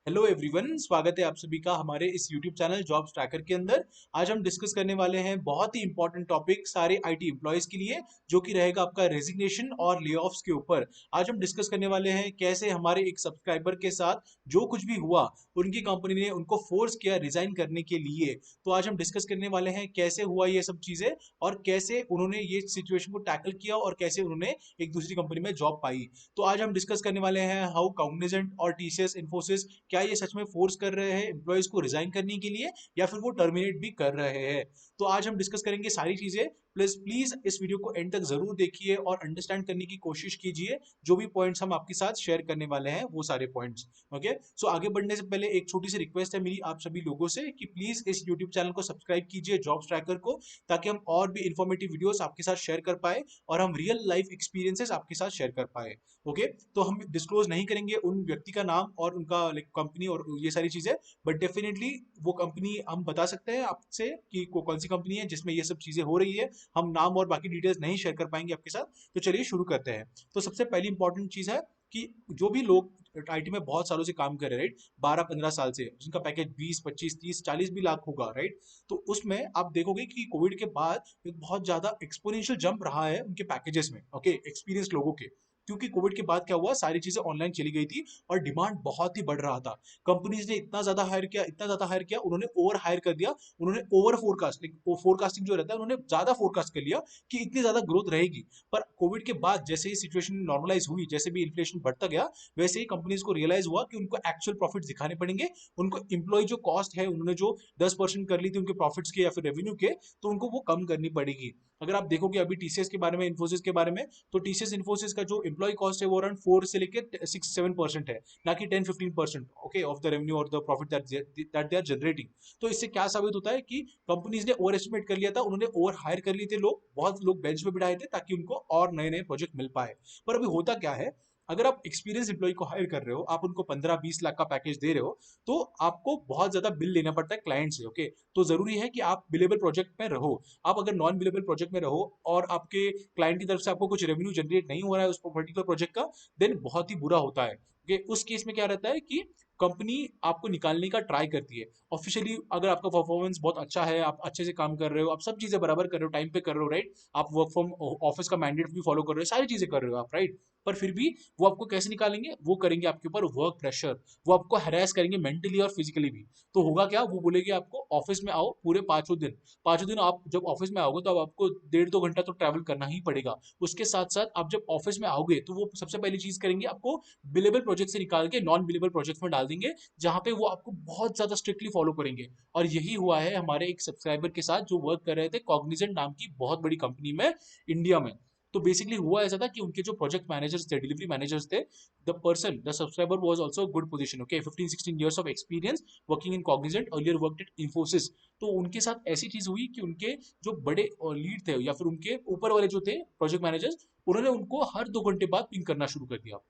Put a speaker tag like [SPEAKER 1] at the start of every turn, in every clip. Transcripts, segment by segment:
[SPEAKER 1] Hello everyone, स्वागत है आप सभी का हमारे इस यूट्यूब चैनल जॉब्स ट्रैकर के अंदर। आज हम डिस्कस करने वाले हैं बहुत ही इंपॉर्टेंट टॉपिक सारे आईटी एम्प्लॉयज के लिए, जो कि रहेगा आपका रेजिग्नेशन और ले ऑफ्स के ऊपर। आज हम डिस्कस करने वाले हैं कैसे हमारे एक सब्सक्राइबर के साथ जो कुछ भी हुआ, उनकी कंपनी ने उनको फोर्स किया रिजाइन करने के लिए। तो आज हम डिस्कस करने वाले हैं कैसे हुआ ये सब चीजें और कैसे उन्होंने ये सिचुएशन को टैकल किया और कैसे उन्होंने एक दूसरी कंपनी में जॉब पाई। तो आज हम डिस्कस करने वाले हैं हाउ कॉग्निजेंट और टीसीएस इन्फोसिस क्या ये सच में फोर्स कर रहे हैं एम्प्लॉयज को रिजाइन करने के लिए या फिर वो टर्मिनेट भी कर रहे हैं। तो आज हम डिस्कस करेंगे सारी चीजें। प्लीज प्लीज इस वीडियो को एंड तक जरूर देखिए और अंडरस्टैंड करने की कोशिश कीजिए जो भी पॉइंट्स हम आपके साथ शेयर करने वाले हैं वो सारे पॉइंट्स। ओके, सो आगे बढ़ने से पहले एक छोटी सी रिक्वेस्ट है मेरी आप सभी लोगों से कि प्लीज इस यूट्यूब चैनल को सब्सक्राइब कीजिए जॉब्स ट्रैकर को, ताकि हम और भी इंफॉर्मेटिव वीडियोस आपके साथ शेयर कर पाए और हम रियल लाइफ एक्सपीरियंसेस आपके साथ शेयर कर पाए। ओके, तो हम डिस्क्लोज नहीं करेंगे उन व्यक्ति का नाम और उनका कंपनी और ये सारी चीजें, बट डेफिनेटली वो कंपनी हम बता सकते हैं आपसे कि कौन सी कंपनी है जिसमें ये सब चीजें हो रही है। हम नाम और बाकी डिटेल्स नहीं शेयर कर पाएंगे आपके साथ। तो चलिए शुरू करते हैं। तो सबसे पहली इंपॉर्टेंट चीज है कि जो भी लोग आईटी में बहुत सालों से काम कर रहे हैं, राइट, 12-15 साल से, जिनका पैकेज 20-25-30-40 भी लाख होगा, राइट, तो उसमें आप देखोगे कि कोविड के बाद एक बहुत ज्यादा एक्सपोनेंशियल जंप रहा है उनके पैकेजेस में। ओके, एक्सपीरियंस लोगों के, क्योंकि कोविड के बाद क्या हुआ, सारी चीजें ऑनलाइन चली गई थी और डिमांड बहुत ही बढ़ रहा था। कंपनीज ने इतना ज्यादा हायर किया, इतना ज्यादा हायर किया, उन्होंने ओवर हायर कर दिया। उन्होंने ओवर फोरकास्ट, फोरकास्टिंग जो रहता है, उन्होंने ज्यादा फोरकास्ट कर लिया कि इतनी ज्यादा ग्रोथ रहेगी। पर कोविड के बाद जैसे ही सिचुएशन नॉर्मलाइज हुई, जैसे भी इन्फ्लेशन बढ़ता गया, वैसे ही कंपनीज को रियलाइज हुआ कि उनको एक्चुअल प्रॉफिट दिखाने पड़ेंगे। उनको एम्प्लॉय जो कॉस्ट है, उन्होंने जो 10% कर ली थी उनके प्रॉफिट्स के या फिर रेवेन्यू के, तो उनको वो कम करनी पड़ेगी। अगर आप देखोगे अभी टीसीएस के बारे में, इन्फोसिस के बारे में, तो टीसीएस इन्फोसिस का जो एम्प्लॉय कॉस्ट है वो अराउंड 4 से लेकर 6-7% है, ना कि 10-15%, ओके, ऑफ द रेवेन्यू और the profit that they are generating. तो इससे क्या साबित होता है कि कंपनीज ने ओवर एस्टिमेट कर लिया था, उन्होंने ओवर हायर कर लिए थे, लोग बहुत लोग बेंच पे बिठाए थे ताकि उनको और नए नए प्रोजेक्ट मिल पाए। पर अभी होता क्या है, अगर आप एक्सपीरियंस एम्प्लॉय को हायर कर रहे हो, आप उनको 15-20 लाख का पैकेज दे रहे हो, तो आपको बहुत ज्यादा बिल लेना पड़ता है क्लाइंट से। ओके, तो जरूरी है कि आप बिलेबल प्रोजेक्ट में रहो। आप अगर नॉन बिलेबल प्रोजेक्ट में रहो और आपके क्लाइंट की तरफ से आपको कुछ रेवेन्यू जनरेट नहीं हो रहा है उस पर्टिकुलर प्रोजेक्ट का, देन बहुत ही बुरा होता है। ओके, उस केस में क्या रहता है कि कंपनी आपको निकालने का ट्राई करती है ऑफिशियली। अगर आपका परफॉर्मेंस बहुत अच्छा है, आप अच्छे से काम कर रहे हो, आप सब चीजें बराबर कर रहे हो, टाइम पे कर रहे हो, राइट, आप वर्क फ्रॉम ऑफिस का मैंडेट भी फॉलो कर रहे हो, सारी चीजें कर रहे हो आप, राइट, पर फिर भी वो आपको कैसे निकालेंगे, वो करेंगे आपके ऊपर वर्क प्रेशर, वो आपको हरास करेंगे मेंटली और फिजिकली भी। तो होगा क्या, वो बोलेंगे आपको ऑफिस में आओ पूरे 5 दिन। 5 दिन आप जब ऑफिस में आओगे तो अब आपको 1.5-2 घंटा तो ट्रैवल करना ही पड़ेगा। उसके साथ साथ आप जब ऑफिस में आओगे तो वो सबसे पहली चीज करेंगे, आपको बिलेबल प्रोजेक्ट से निकाल के नॉन बिलेबल प्रोजेक्ट में डाल देंगे, जहां पे वो आपको बहुत ज्यादा स्ट्रिक्टली फॉलो करेंगे। और यही हुआ है हमारे एक सब्सक्राइबर के साथ जो वर्क कर रहे थे कॉग्निजेंट नाम की बहुत बड़ी कंपनी में, इंडिया में। तो बेसिकली हुआ ऐसा था कि उनके जो प्रोजेक्ट मैनेजर्स थे, डिलीवरी मैनेजर्स थे, the subscriber was also good position, okay, 15-16 years of experience working in Cognizant, earlier worked eight Infosys. तो उनके साथ ऐसी चीज हुई कि उनके जो बड़े लीड थे या फिर उनके ऊपर वाले जो थे प्रोजेक्ट मैनेजर्स, उन्होंने उनको हर 2 घंटे बाद पिंग करना शुरू कर दिया।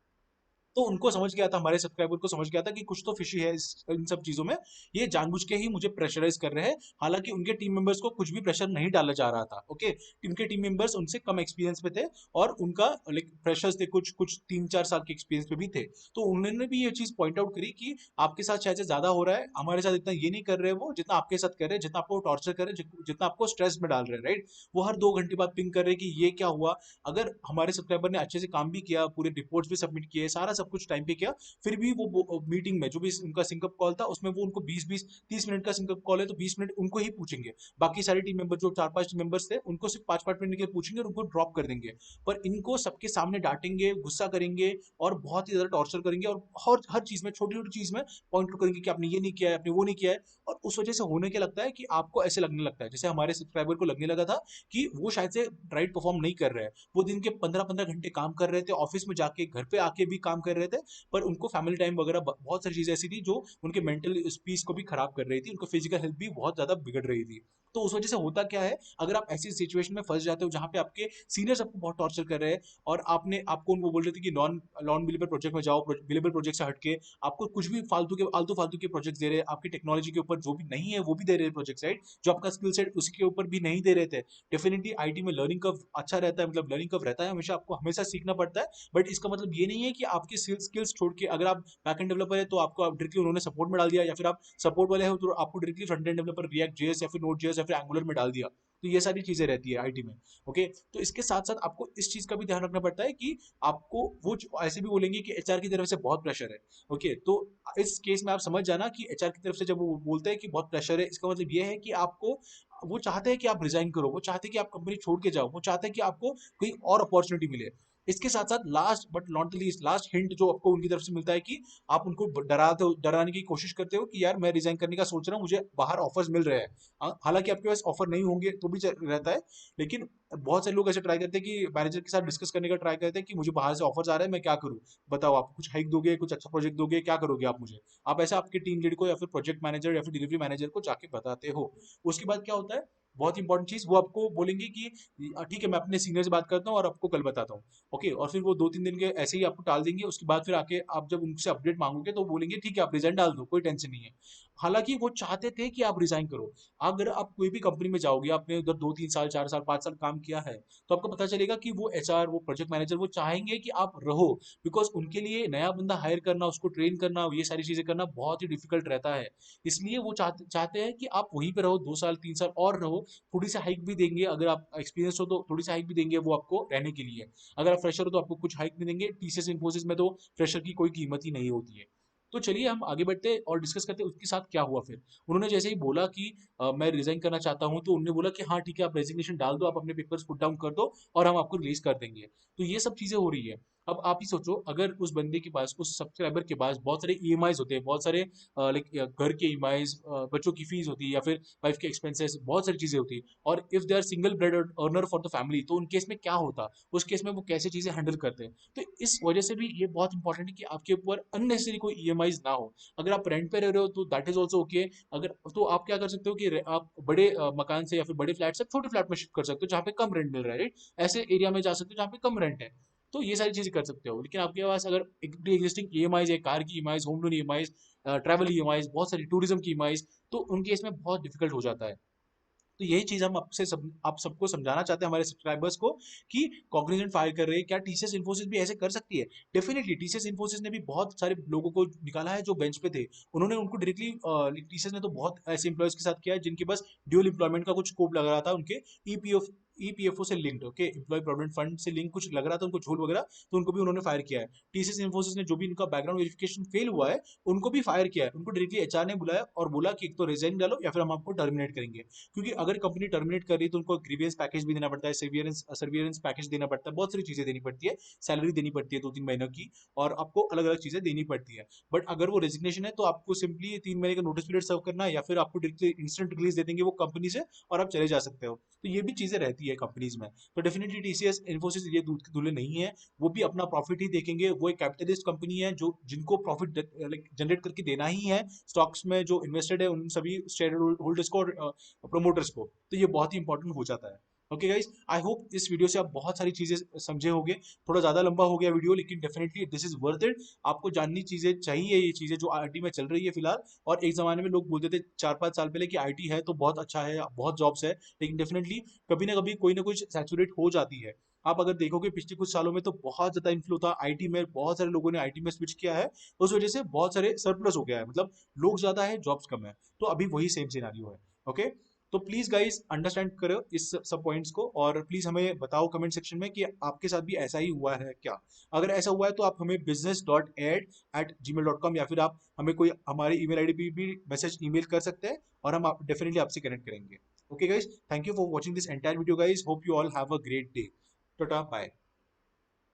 [SPEAKER 1] तो उनको समझ गया था, हमारे सब्सक्राइबर को समझ गया था कि कुछ तो फिशी है इन सब चीजों में। ये जानबूझ के ही मुझे प्रेशराइज कर रहे हैं। हालांकि उनके टीम मेंबर्स को कुछ भी प्रेशर नहीं डाला जा रहा था। ओके, उनके टीम मेंबर्स उनसे कम एक्सपीरियंस पे थे और उनका लाइक प्रेशर्स थे, कुछ कुछ 3-4 साल के एक्सपीरियंस पे भी थे। तो उन्होंने भी ये चीज पॉइंट आउट करी कि आपके साथ शायद से ज्यादा हो रहा है, हमारे साथ इतना ये नहीं कर रहे वो जितना आपके साथ कर रहे हैं, जितना आपको टॉर्चर कर रहे हैं, जितना आपको स्ट्रेस में डाल रहे हैं, राइट। वो हर 2 घंटे बाद पिंग कर रहे हैं कि ये क्या हुआ। अगर हमारे सब्सक्राइबर ने अच्छे से काम भी किया, पूरे रिपोर्ट्स भी सबमिट किए, सारा सब कुछ टाइम पे किया, फिर भी वो मीटिंग में जो भी उनका सिंकअप कॉल था उसमें वो उनको 20-20 30 मिनट का सिंकअप कॉल है तो 20 मिनट उनको ही पूछेंगे। बाकी सारे टीम मेंबर जो 4-5 टीम मेंबर्स थे उनको सिर्फ 5-5 मिनट के लिए पूछेंगे और उनको ड्रॉप कर देंगे। पर इनको सबके सामने डांटेंगे, गुस्सा करेंगे और बहुत ही ज्यादा टॉर्चर करेंगे और हर चीज में, छोटी छोटी चीज में पॉइंट आउट करेंगे कि आपने ये नहीं किया है, आपने वो नहीं किया है। और उस वजह से होने के लगता है कि आपको ऐसे लगने लगता है जैसे हमारे सब्सक्राइबर को लगने लगा था कि वो शायद से राइट परफॉर्म नहीं कर रहे हैं। वो दिन के 15-15 घंटे काम कर रहे थे, ऑफिस में जाके घर पे आके भी काम कर रहे थे, पर उनको फैमिली टाइम वगैरह बहुत सारी चीजें ऐसी थी जो उनके मेंटल पीस को भी खराब कर रही थी, उनको फिजिकल हेल्थ भी बहुत ज्यादा बिगड़ रही थी। तो उस वजह से होता क्या है, अगर आप ऐसी सिचुएशन में फंस जाते हो जहां पे आपके सीनियर्स आपको बहुत टॉर्चर कर रहे हैं और आपको उनको बोल रहे थे कि नॉन नॉन बिलेबल प्रोजेक्ट में जाओ, बिलेबल प्रोजेक्ट से हटके आपको कुछ भी फालतू के प्रोजेक्ट दे रहे हैं, आपकी टेक्नोलॉजी के ऊपर जो भी नहीं है वो भी दे रहे हैं प्रोजेक्ट, राइट, जो आपका स्किल सेट उसके ऊपर भी नहीं दे रहे थे। डेफिनेटली आईटी में लर्निंग कर्व अच्छा रहता है, मतलब लर्निंग कर्व रहता है हमेशा, आपको हमेशा सीखना पड़ता है, बट इसका मतलब ये नहीं है कि आपकी स्किल्स छोड़ के अगर आप बैकएंड डेवलपर है तो आपको डायरेक्टली उन्होंने सपोर्ट में डाल दिया, या फिर आप सपोर्ट वाले हो तो आपको directly front end developer react JS या फिर नोड जेएस या फिर एंगुलर में डाल दिया। तो ये सारी चीजें रहती है आईटी में। ओके, तो इसके साथ साथ आपको इस चीज का भी ध्यान रखना पड़ता है कि आपको वो ऐसे भी बोलेंगे कि एचआर की तरफ से बहुत प्रेशर है। ओके, तो इस केस में आप समझ जाना कि एचआर की तरफ से जब वो बोलते हैं कि बहुत प्रेशर है, इसका मतलब ये है कि आपको वो चाहते हैं कि आप रिजाइन करो, वो चाहते हैं कि आप कंपनी छोड़ के जाओ, वो चाहते हैं कि आपको कोई और अपॉर्चुनिटी मिले। इसके साथ साथ last but not the least, last hint जो आपको उनकी तरफ से मिलता है कि आप उनको डराने की कोशिश करते हो कि यार मैं रिजाइन करने का सोच रहा हूँ, मुझे बाहर ऑफर्स मिल रहे हैं। हालांकि आपके पास ऑफर नहीं होंगे तो भी रहता है, लेकिन बहुत से लोग ऐसे ट्राई करते हैं कि मैनेजर के साथ डिस्कस करने का ट्राई करते हैं कि मुझे बाहर से ऑफर्स आ रहे हैं, मैं क्या करूँ, बताओ, आप कुछ हाइक दोगे, कुछ अच्छा प्रोजेक्ट दोगे, क्या करोगे आप मुझे। आप ऐसा आपके टीम लीड को या फिर प्रोजेक्ट मैनेजर या फिर डिलीवरी मैनेजर को जाके बताते हो। उसके बाद क्या होता है, बहुत इंपॉर्टेंट चीज, वो आपको बोलेंगे कि ठीक है मैं अपने सीनियर से बात करता हूँ और आपको कल बताता हूँ। ओके, और फिर वो 2-3 दिन के ऐसे ही आपको टाल देंगे, उसके बाद फिर आके आप जब उनसे अपडेट मांगोगे तो बोलेंगे ठीक है आप रिजाइन डाल दो, कोई टेंशन नहीं है। हालांकि वो चाहते थे कि आप रिजाइन करो। अगर आप कोई भी कंपनी में जाओगे, आपने उधर 2-3 साल 4 साल 5 साल काम किया है, तो आपको पता चलेगा कि वो एचआर, वो प्रोजेक्ट मैनेजर, वो चाहेंगे कि आप रहो, बिकॉज उनके लिए नया बंदा हायर करना, उसको ट्रेन करना, ये सारी चीजें करना बहुत ही डिफिकल्ट रहता है। इसलिए वो चाहते हैं कि आप वहीं पे रहो, 2 साल 3 साल और रहो। थोड़ी सी हाइक भी देंगे, अगर आप एक्सपीरियंस हो तो थोड़ी सी हाइक भी देंगे वो आपको रहने के लिए। अगर आप फ्रेशर हो तो आपको कुछ हाइक नहीं देंगे। टीसीएस इन्फोसिस में तो फ्रेशर की कोई कीमत ही नहीं होती है। तो चलिए हम आगे बढ़ते हैं और डिस्कस करते हैं उसके साथ क्या हुआ फिर। उन्होंने जैसे ही बोला कि मैं रिजाइन करना चाहता हूं, तो उन्होंने बोला कि हाँ ठीक है आप रेजिग्नेशन डाल दो, आप अपने पेपर्स पुट डाउन कर दो और हम आपको रिलीज कर देंगे। तो ये सब चीजें हो रही है। अब आप ही सोचो, अगर उस बंदे के पास, उस सब्सक्राइबर के पास बहुत सारे ईएमआईज होते हैं, बहुत सारे लाइक घर के ईएमआईज, बच्चों की फीस होती है या फिर वाइफ के एक्सपेंसेस, बहुत सारी चीजें होती है, और if they are single bread earner for the family, तो उन केस में क्या होता, उस केस में वो कैसे चीजें हैंडल करते हैं। तो इस वजह से भी ये बहुत इंपॉर्टेंट है कि आपके ऊपर अननेसेसरी कोई ईएमआईज ना हो। अगर आप रेंट पे रह रहे हो तो दैट इज ऑल्सो ओके। अगर तो आप क्या कर सकते हो कि आप बड़े मकान से या फिर बड़े फ्लैट से छोटे फ्लैट में शिफ्ट कर सकते हो जहाँ पे कम रेंट मिल रहा है, राइट, ऐसे एरिया में जा सकते हो जहाँ पे कम रेंट है। तो ये सारी चीजें कर सकते हो। लेकिन आपके पास अगर एग्जिस्टिंग ईएमआईज है, कार की EMIs, home loan EMIs, travel EMIs, बहुत सारी टूरिज्म की ईएमआईज, तो उनके इसमें बहुत डिफिकल्ट हो जाता है। तो यही चीज हम आप सबको समझाना चाहते हैं, हमारे सब्सक्राइबर्स को, कि कॉग्निजेंट फायर कर रहे हैं, क्या टीसीएस इन्फोसिस भी ऐसे कर सकती है। डेफिनेटली टीसीएस इन्फोसिस ने भी बहुत सारे लोगों को निकाला है जो बेंच पे थे, उन्होंने उनको डायरेक्टली, टीसीएस ने तो बहुत ऐसे इंप्लॉयज के साथ किया है जिनके पास ड्यूल एम्प्लॉयमेंट का कुछ स्कोप लग रहा था, उनके ईपीएफ ईपीएफओ से linked, okay, employee provident fund से लिंक कुछ लग रहा था उनको, झूठ वगैरह, तो उनको भी उन्होंने फायर किया है। टीसीएस इन्फोसिस ने जो भी इनका बैकग्राउंड वेरिफिकेशन फेल हुआ है, उनको भी फायर किया है। उनको डायरेक्टली एचआर ने बुलाया और बोला कि एक तो रिजाइन डालो या फिर हम आपको टर्मिनेट करेंगे। क्योंकि अगर कंपनी टर्मिनेट कर रही है तो उनको ग्रीवियंस पैकेज भी देना पड़ता है, सर्वियरेंस पैकेज देना पड़ता है, बहुत सारी चीजें देनी पड़ती है, सैलरी देनी पड़ती है 2-3 महीनों की, और आपको अलग अलग चीजें देनी पड़ती है। बट अगर वो रेजिग्नेशन है तो आपको सिंपली 3 महीने का नोटिस पीरियड सर्व करना है, या फिर आपको इंस्टेंट रिलीज दे देंगे वो कंपनी से और आप चले जा सकते हो। तो ये भी चीजें रहती है कंपनीज में। तो डेफिनेटली टीसीएस इन्फोसिस ये दूध के दूल्हे नहीं है, वो भी अपना प्रॉफिट ही देखेंगे। वो एक कैपिटलिस्ट कंपनी है जो जिनको प्रॉफिट जनरेट करके देना ही है स्टॉक्स में जो इन्वेस्टेड है उन सभी शेयर होल्डर्स को और प्रोमोटर्स को। तो ये बहुत ही इंपॉर्टेंट हो जाता है। ओके गाइज, आई होप इस वीडियो से आप बहुत सारी चीजें समझे होंगे। थोड़ा ज्यादा लंबा हो गया वीडियो, लेकिन definitely this is worth it. आपको जाननी चीजें चाहिए, ये चीजें जो आईटी में चल रही है फिलहाल। और एक जमाने में लोग बोलते थे 4-5 साल पहले कि आईटी है तो बहुत अच्छा है, बहुत जॉब्स है, लेकिन डेफिनेटली कभी ना कोई सैचुरेट हो जाती है। आप अगर देखोगे पिछले कुछ सालों में तो बहुत ज्यादा इन्फ्लो था आईटी में, बहुत सारे लोगों ने आईटी में स्विच किया है, उस वजह से बहुत सारे सरप्लस हो गया है, मतलब लोग ज्यादा है जॉब्स कम है। तो अभी वही सेम सिनेरियो है। ओके, तो प्लीज गाइस अंडरस्टैंड करो इस सब पॉइंट्स को, और प्लीज हमें बताओ कमेंट सेक्शन में कि आपके साथ भी ऐसा ही हुआ है क्या। अगर ऐसा हुआ है तो आप हमें business.ad@gmail.com, या फिर आप हमें कोई हमारे ईमेल आईडी पे भी मैसेज ईमेल कर सकते हैं, और हम डेफिनेटली आपसे कनेक्ट करेंगे। Okay guys, thank you for watching this entire video guys, hope you all have a great day. Tata bye.